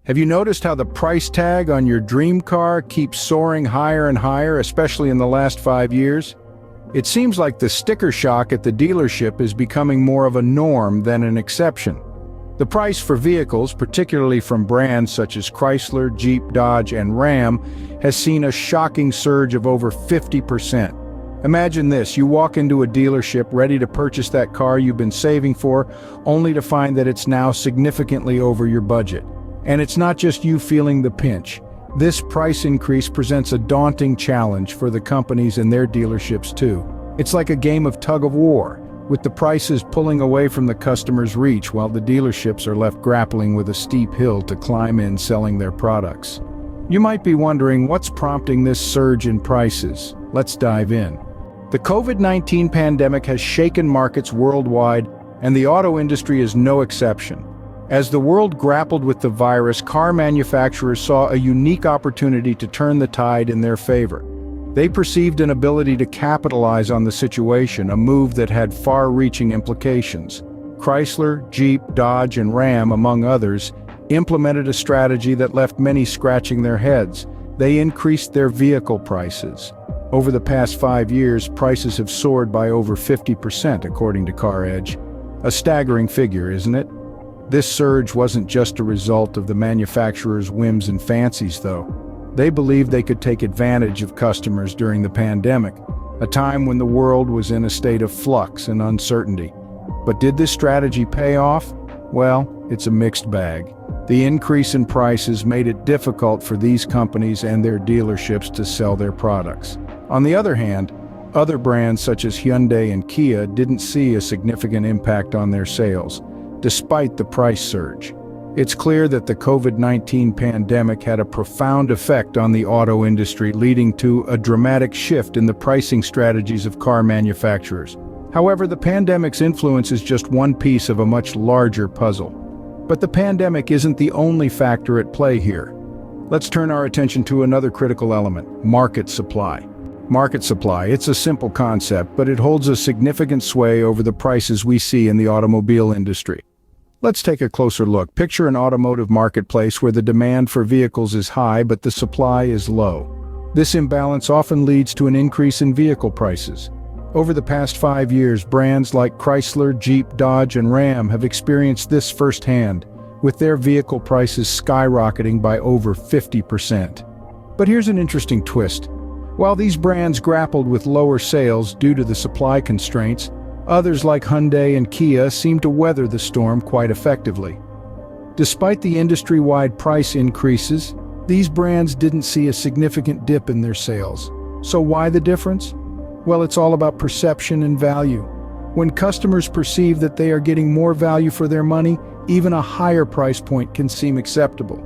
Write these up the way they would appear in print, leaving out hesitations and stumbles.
Have you noticed how the price tag on your dream car keeps soaring higher and higher, especially in the last 5 years? It seems like the sticker shock at the dealership is becoming more of a norm than an exception. The price for vehicles, particularly from brands such as Chrysler, Jeep, Dodge, and Ram, has seen a shocking surge of over 50%. Imagine this, you walk into a dealership ready to purchase that car you've been saving for, only to find that it's now significantly over your budget. And it's not just you feeling the pinch. This price increase presents a daunting challenge for the companies and their dealerships too. It's like a game of tug-of-war, with the prices pulling away from the customer's reach while the dealerships are left grappling with a steep hill to climb in selling their products. You might be wondering what's prompting this surge in prices. Let's dive in. The COVID-19 pandemic has shaken markets worldwide, and the auto industry is no exception. As the world grappled with the virus, car manufacturers saw a unique opportunity to turn the tide in their favor. They perceived an ability to capitalize on the situation, a move that had far-reaching implications. Chrysler, Jeep, Dodge, and Ram, among others, implemented a strategy that left many scratching their heads. They increased their vehicle prices. Over the past 5 years, prices have soared by over 50%, according to CarEdge. A staggering figure, isn't it? This surge wasn't just a result of the manufacturers' whims and fancies, though. They believed they could take advantage of customers during the pandemic, a time when the world was in a state of flux and uncertainty. But did this strategy pay off? Well, it's a mixed bag. The increase in prices made it difficult for these companies and their dealerships to sell their products. On the other hand, other brands such as Hyundai and Kia didn't see a significant impact on their sales, despite the price surge. It's clear that the COVID-19 pandemic had a profound effect on the auto industry, leading to a dramatic shift in the pricing strategies of car manufacturers. However, the pandemic's influence is just one piece of a much larger puzzle. But the pandemic isn't the only factor at play here. Let's turn our attention to another critical element: market supply. Market supply, it's a simple concept, but it holds a significant sway over the prices we see in the automobile industry. Let's take a closer look. Picture an automotive marketplace where the demand for vehicles is high, but the supply is low. This imbalance often leads to an increase in vehicle prices. Over the past 5 years, brands like Chrysler, Jeep, Dodge, and Ram have experienced this firsthand, with their vehicle prices skyrocketing by over 50%. But here's an interesting twist. While these brands grappled with lower sales due to the supply constraints, others like Hyundai and Kia seem to weather the storm quite effectively. Despite the industry-wide price increases, these brands didn't see a significant dip in their sales. So why the difference? Well, it's all about perception and value. When customers perceive that they are getting more value for their money, even a higher price point can seem acceptable.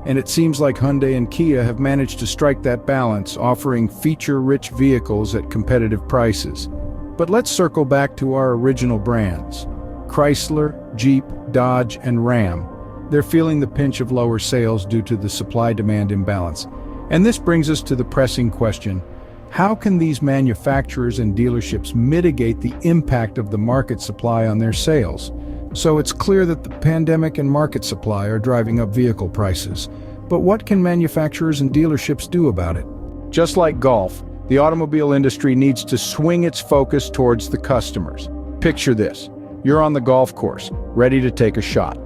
And it seems like Hyundai and Kia have managed to strike that balance, offering feature-rich vehicles at competitive prices. But let's circle back to our original brands. Chrysler, Jeep, Dodge, and Ram. They're feeling the pinch of lower sales due to the supply-demand imbalance. And this brings us to the pressing question: how can these manufacturers and dealerships mitigate the impact of the market supply on their sales? So it's clear that the pandemic and market supply are driving up vehicle prices. But what can manufacturers and dealerships do about it? Just like golf, the automobile industry needs to swing its focus towards the customers. Picture this. You're on the golf course, ready to take a shot.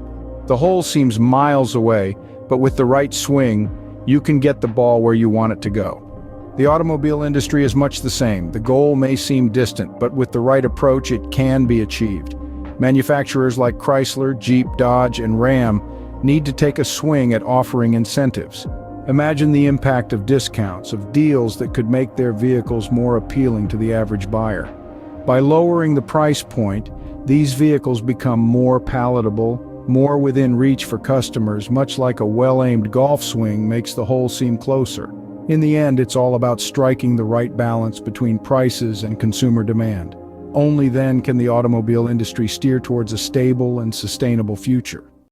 The hole seems miles away, but with the right swing, you can get the ball where you want it to go. The automobile industry is much the same. The goal may seem distant, but with the right approach, it can be achieved. Manufacturers like Chrysler, Jeep, Dodge, and Ram need to take a swing at offering incentives. Imagine the impact of discounts, of deals that could make their vehicles more appealing to the average buyer. By lowering the price point, these vehicles become more palatable, more within reach for customers, much like a well-aimed golf swing makes the hole seem closer. In the end, it's all about striking the right balance between prices and consumer demand. Only then can the automobile industry steer towards a stable and sustainable future.